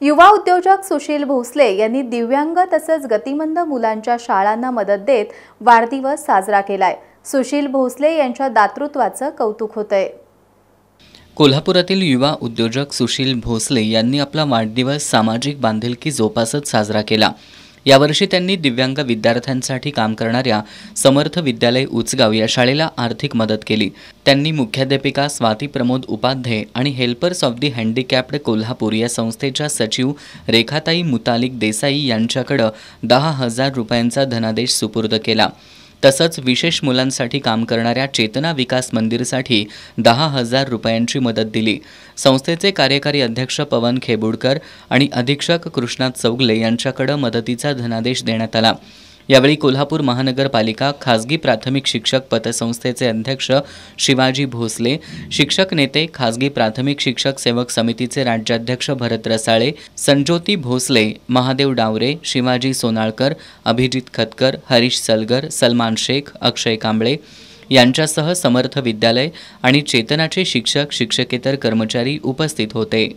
युवा उद्योजक सुशील भोसले यांनी दिव्यांग तसंच गतिमंद मुलांच्या शाळांना मदत देत वाढदिवस साजरा केलाय। सुशील भोसले यांच्या दातृत्वाचं कौतुक होतंय। कोल्हापुरातील युवा उद्योजक सुशील भोसले यांनी आपला वाढदिवस सामाजिक बांधिलकी जोपासत साजरा केला। यावर्षी त्यांनी दिव्यांग विद्यार्थ्यांसाठी काम करणाऱ्या समर्थ विद्यालय उचगाव या शाळेला आर्थिक मदत केली। त्यांनी मुख्याध्यापिका स्वाती प्रमोद उपाध्ये आणि helpers of the handicapped Kolhapur या संस्थेच्या सचिव रेखाताई मुतालिक देसाई यांच्याकडे 10,000 रुपयांचा धनादेश सुपूर्द केला। तसंच विशेष मुलांसाठी काम करणाऱ्या चेतना विकास मंदिरसाठी 10,000 रुपयांची मदत दिली। संस्थेचे कार्यकारी अध्यक्ष पवन खेबुडकर आणि अधीक्षक कृष्णात चौगले यांच्याकडे मदतीचा धनादेश देण्यात आला। यावेळी कोल्हापूर महानगरपालिका खासगी प्राथमिक शिक्षक पतसंस्थेचे अध्यक्ष शिवाजी भोसले, शिक्षक नेते खासगी प्राथमिक शिक्षक सेवक समितीचे राज्याध्यक्ष भरत रसाळे, संज्योती भोसले, महादेव डावरे, शिवाजी सोनाळकर, अभिजित खतकर, हरीश सलगर, सलमान शेख, अक्षय कांबळे यांच्यासह समर्थ विद्यालय आणि चेतनाचे शिक्षक शिक्षकेतर कर्मचारी उपस्थित होते।